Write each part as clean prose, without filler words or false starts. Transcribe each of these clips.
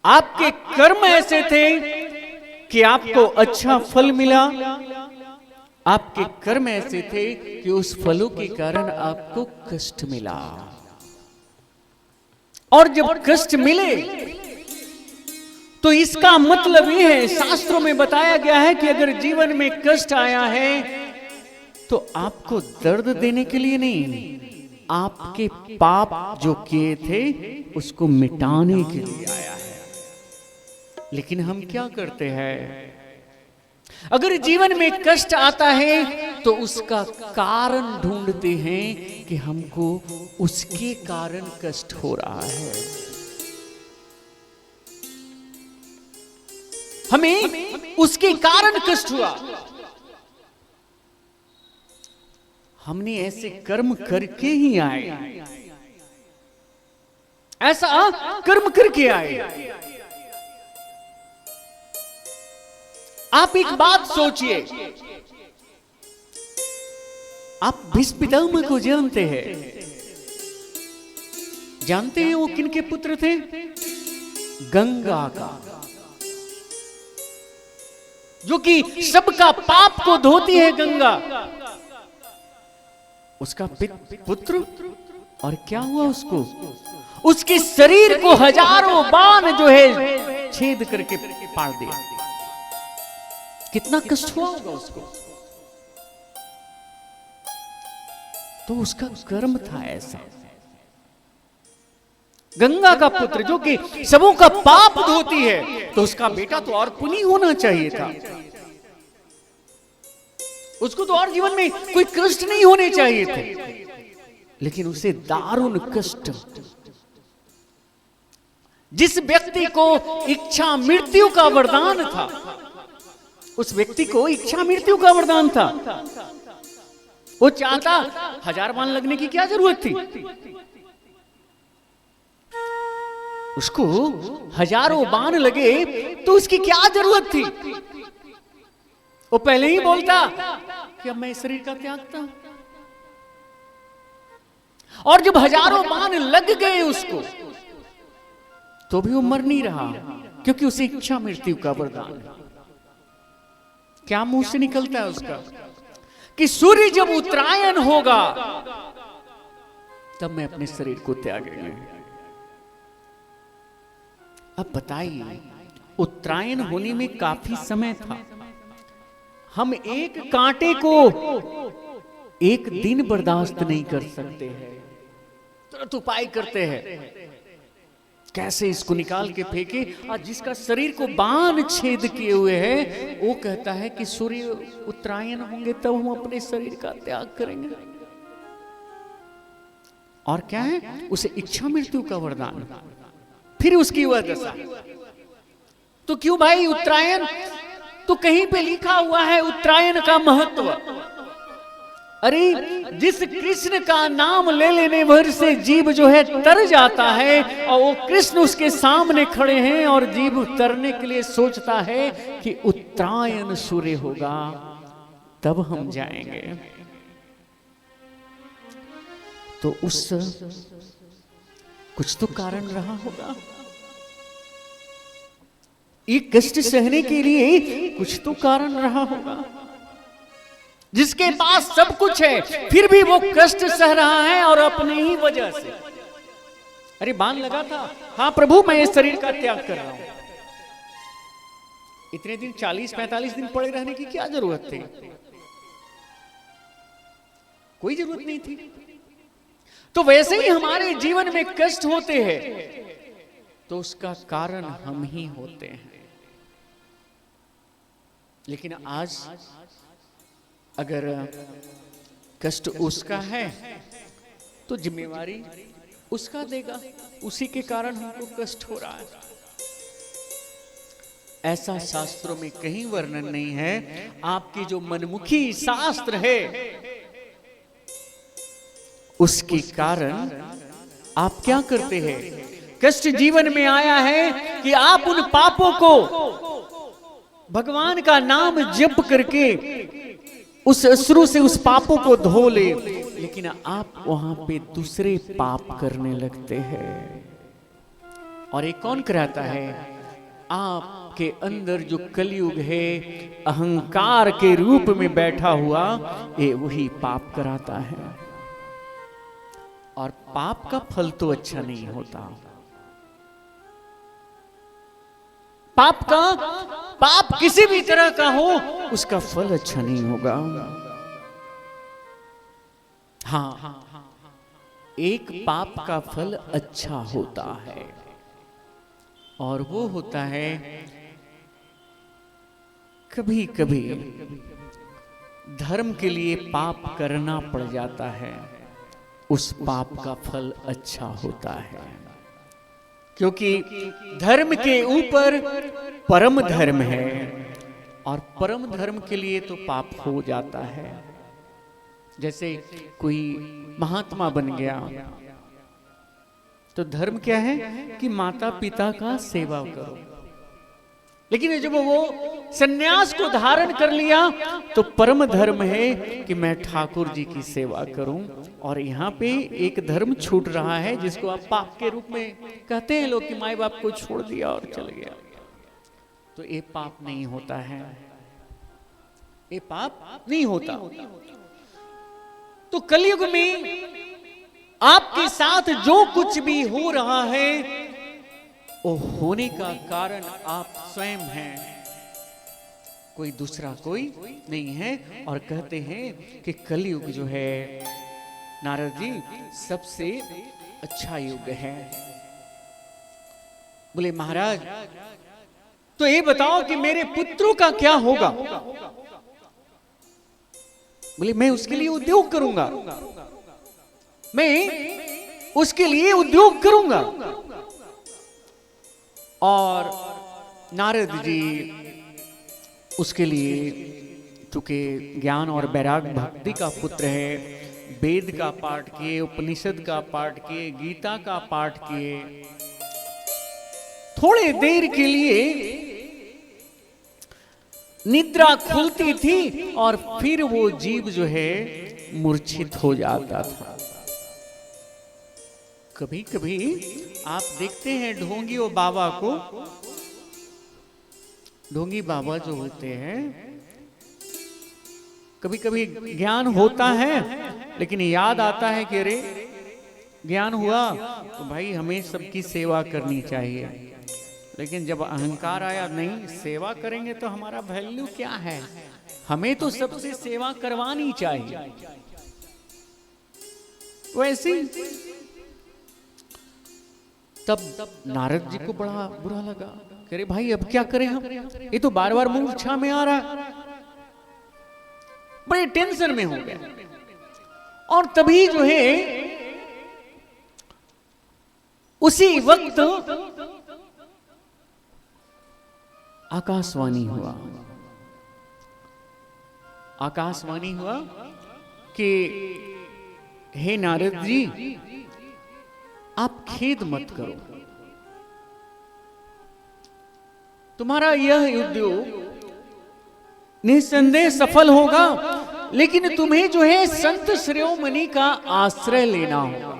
आपके कर्म ऐसे थे कि आपको अच्छा फल मिला, आपके कर्म ऐसे थे कि उस फलों के कारण आपको कष्ट मिला। और जब कष्ट मिले तो इसका मतलब यह है, शास्त्रों में बताया गया है कि अगर जीवन में कष्ट आया है तो आपको दर्द देने के लिए नहीं, आपके पाप जो किए थे उसको मिटाने के लिए आया है। लेकिन हम क्या करते हैं, अगर जीवन में कष्ट आता है तो उसका कारण ढूंढते हैं कि हमको उसके कारण कष्ट हो रहा है। हमें उसके कारण कष्ट हुआ, हमने ऐसे कर्म करके ही आए, ऐसा कर्म करके आए। आप एक बात सोचिए, आप भीष्म पितामह को जानते हैं? जानते हैं वो किनके पुत्र थे? गंगा का, जो कि सबका पाप को धोती है गंगा, उसका पुत्र। और क्या हुआ उसको? उसके शरीर को हजारों बाण जो है छेद करके पाड़ दिया। कितना कष्ट हुआ होगा उसको। तो उसका कर्म था ऐसा। गंगा का पुत्र जो कि सबों का पाप धोती है, तो उसका बेटा तो और पुण्य होना चाहिए था, उसको तो और जीवन में कोई कष्ट नहीं होने चाहिए थे। लेकिन उसे दारुण कष्ट। जिस व्यक्ति को इच्छा मृत्यु का वरदान था, उस व्यक्ति को इच्छा मृत्यु का वरदान था, वो चाहता 1000 बाण लगने की क्या जरूरत थी? उसको हजारों बाण लगे तो उसकी क्या जरूरत थी? वो पहले ही बोलता कि अब मैं शरीर का त्यागता हूं। और जब हजारों बाण लग गए उसको, तो भी वो मर नहीं रहा, क्योंकि उसे इच्छा मृत्यु का वरदान है। क्या मुंह से निकलता है उसका कि सूर्य जब उत्तरायण होगा तब मैं अपने शरीर को त्यागेंगे। अब बताइए, उत्तरायण होने में काफी समय था। हम एक कांटे को एक दिन बर्दाश्त नहीं कर सकते हैं, तुरंत उपाय करते हैं कैसे इसको निकाल के फेंके। और जिसका शरीर को बाण छेद किए हुए है, वो कहता है कि सूर्य उत्तरायण होंगे तब हम अपने शरीर का त्याग करेंगे। और क्या है? उसे इच्छा मृत्यु का वरदान। फिर उसकी वह दशा। तो क्यों भाई उत्तरायण? तो कहीं पे लिखा हुआ है उत्तरायण का महत्व। अरे जिस कृष्ण का नाम ले लेने भर से जीव जो है तर जाता है, और वो कृष्ण उसके सामने खड़े हैं और जीव तरने के लिए सोचता है कि उत्तरायण सूर्य होगा तब हम जाएंगे। तो उस कुछ तो कारण रहा होगा, ये कष्ट सहने के लिए कुछ तो कारण रहा होगा। जिसके पास सब कुछ है फिर भी वो कष्ट सह रहा है, और अपनी ही वजह से। अरे बाण लगा था, हाँ प्रभु मैं इस शरीर का त्याग कर रहा हूं। इतने दिन 40-45 दिन पड़े रहने की क्या जरूरत थी? कोई जरूरत नहीं थी। तो वैसे ही हमारे जीवन में कष्ट होते हैं तो उसका कारण हम ही होते हैं। लेकिन आज अगर कष्ट उसका है तो जिम्मेवारी उसका देगा, उसी के कारण हमको कष्ट हो रहा है। ऐसा शास्त्रों में कहीं वर्णन नहीं है। आपकी जो मनमुखी शास्त्र है उसके कारण आप क्या करते हैं? कष्ट जीवन में आया है कि आप उन पापों को भगवान का नाम जप करके उस अश्रु से उस पापों को धो ले, लेकिन आप वहां पे दूसरे पाप करने लगते हैं। और ये कौन कराता है? आपके अंदर जो कलयुग है अहंकार के रूप में बैठा हुआ, ये वही पाप कराता है। और पाप का फल तो अच्छा नहीं होता। पाप किसी भी तरह का हो, उसका फल अच्छा नहीं होगा। हाँ, एक पाप का फल अच्छा होता है, और वो होता है कभी कभी धर्म के लिए पाप करना पड़ जाता है, उस पाप का फल अच्छा होता है। क्योंकि धर्म के ऊपर परम धर्म है, और परम धर्म के लिए तो पाप हो जाता है। जैसे कोई महात्मा बन गया, तो धर्म क्या है कि माता पिता का सेवा करो। लेकिन जब वो सन्यास को धारण कर लिया, तो परम धर्म है कि मैं ठाकुर जी की सेवा करूं। और यहाँ पे एक धर्म छूट रहा है, जिसको आप पाप के रूप में कहते हैं लोग, कि माँ बाप को छोड़ दिया और चल गया। तो ये पाप नहीं होता है, ये पाप नहीं होता। तो कलयुग में आपके साथ जो कुछ भी हो रहा है, वो होने का कारण आप स्वयं हैं, कोई दूसरा कोई नहीं है। और कहते हैं कि कलयुग जो है नारद जी सबसे अच्छा युग है। बोले महाराज, तो ये बताओ कि मेरे पुत्रों का क्या होगा? बोले मैं उसके लिए उद्योग करूंगा, मैं उसके लिए उद्योग करूंगा। और नारद जी उसके लिए, चूंकि ज्ञान और वैराग्य भक्ति का पुत्र है, वेद का पाठ किए, उपनिषद का पाठ किए, गीता का पाठ किए, थोड़े देर के लिए निद्रा खुलती थी और फिर वो जीव जो है मूर्छित हो जाता था। कभी कभी आप देखते हैं ढोंगी बाबा को, ढोंगी बाबा जो होते हैं, कभी कभी ज्ञान होता है, लेकिन याद आता है कि अरे ज्ञान हुआ तो भाई हमें सबकी सेवा करनी चाहिए। लेकिन जब अहंकार आया, नहीं सेवा करेंगे तो हमारा वैल्यू क्या है, हमें तो सबसे सेवा करवानी चाहिए। वैसे तब नारद जी को बड़ा बुरा लगा, कह रहे भाई अब क्या करें हम, ये तो बार बार मूर्छा में आ रहा है। बड़े टेंशन में हो गए। और तभी जो है उसी वक्त आकाशवाणी हुआ, आकाशवाणी हुआ कि हे नारद जी, आप खेद मत करो, तुम्हारा यह उद्योग निस्संदेह सफल होगा, लेकिन तुम्हें जो है संत शिरोमणि का आश्रय लेना होगा।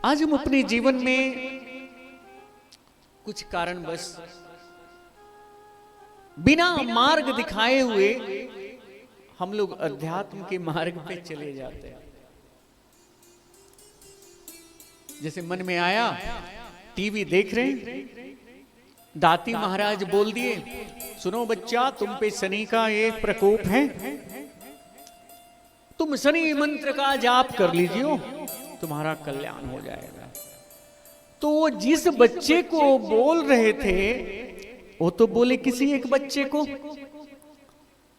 आज हम अपने जीवन में कुछ कारणवश बिना मार्ग दिखाए हुए हम लोग अध्यात्म के मार्ग पे चले जाते हैं। जैसे मन में आया, टीवी देख रहे हैं, दाती महाराज बोल दिए, सुनो बच्चा, तुम पे शनि का एक प्रकोप है, तुम शनि मंत्र का जाप कर लीजिए, तुम्हारा कल्याण हो जाएगा। तो वो जिस बच्चे को बोल रहे थे, वो तो बोले किसी एक बच्चे को।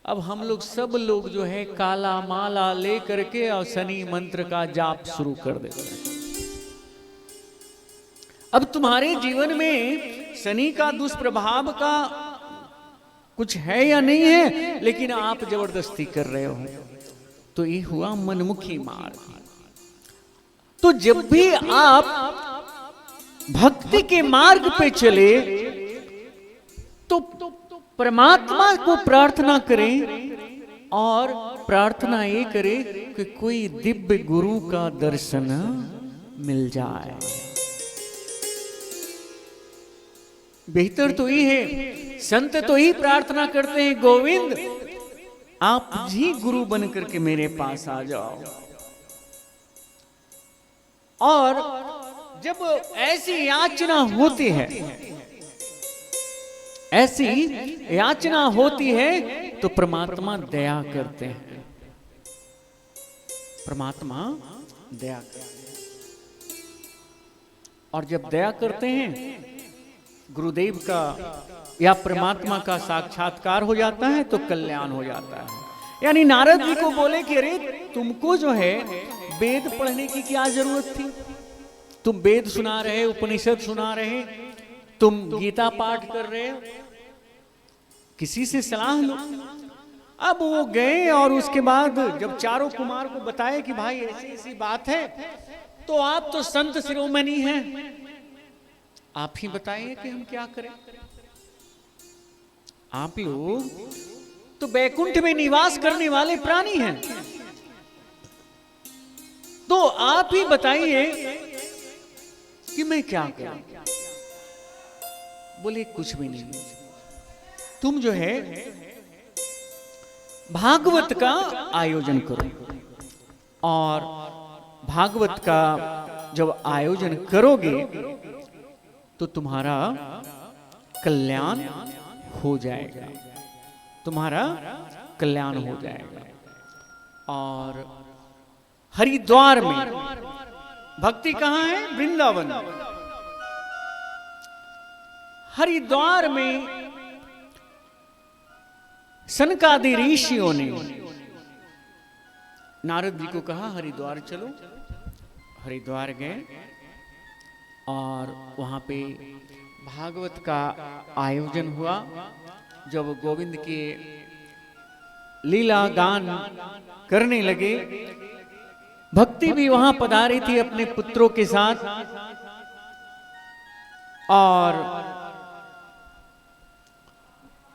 अब हम लोग सब लोग जो है काला माला ले करके और शनि मंत्र का जाप शुरू कर देते हैं। अब तुम्हारे जीवन में शनि का दुष्प्रभाव का कुछ है या नहीं है, लेकिन आप जबरदस्ती कर रहे हो, तो ये हुआ मनमुखी मार्ग। तो जब भी आप भक्ति के मार्ग पे चले, तो परमात्मा को प्रार्थना करें, और प्रार्थना ये करें कि कोई दिव्य गुरु का दर्शन मिल जाए। बेहतर तो ये है, संत तो ही प्रार्थना करते हैं, गोविंद आप ही गुरु बन करके मेरे पास आ जाओ। और जब ऐसी याचना होती है, ऐसी याचना होती है तो परमात्मा दया करते हैं, परमात्मा दया करते हैं। और जब दया करते हैं, गुरुदेव का या परमात्मा का साक्षात्कार हो जाता है तो कल्याण हो जाता है। यानी नारद जी को बोले कि अरे तुमको जो है वेद पढ़ने की क्या जरूरत थी, तुम वेद सुना रहे, उपनिषद सुना रहे, तुम गीता पाठ कर रहे हो, किसी से सलाह लो। अब वो गए और उसके बाद जब चारों कुमार को बताया कि भाई ऐसी ऐसी बात है, तो आप तो संत शिरोमणि हैं, आप ही बताइए कि हम क्या करें। आप लोग तो बैकुंठ में निवास करने वाले प्राणी हैं, तो आप ही बताइए कि मैं क्या करूं। बोले कुछ भी नहीं, तुम जो है भागवत का आयोजन करो, और भागवत का जब आयोजन करोगे तो तुम्हारा कल्याण हो जाएगा, तुम्हारा कल्याण हो जाएगा। और हरिद्वार में भक्ति कहां है? वृंदावन। हरिद्वार में सनकादि ऋषियों ने नारद जी को कहा हरिद्वार चलो। हरिद्वार गए और वहां पे भागवत का आयोजन हुआ। जब गोविंद के लीला गान करने लगे, भक्ति भी वहां पधारी थी अपने पुत्रों के साथ, और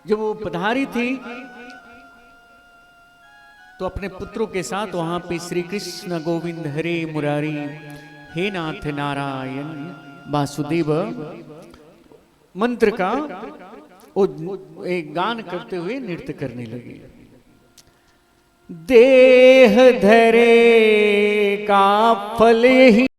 जब वो पधारी थी तो अपने पुत्रों के साथ वहां पे श्री कृष्ण गोविंद हरे मुरारी हे नाथ नारायण वासुदेव मंत्र का वो एक गान करते हुए नृत्य करने लगे। देह धरे का फल ही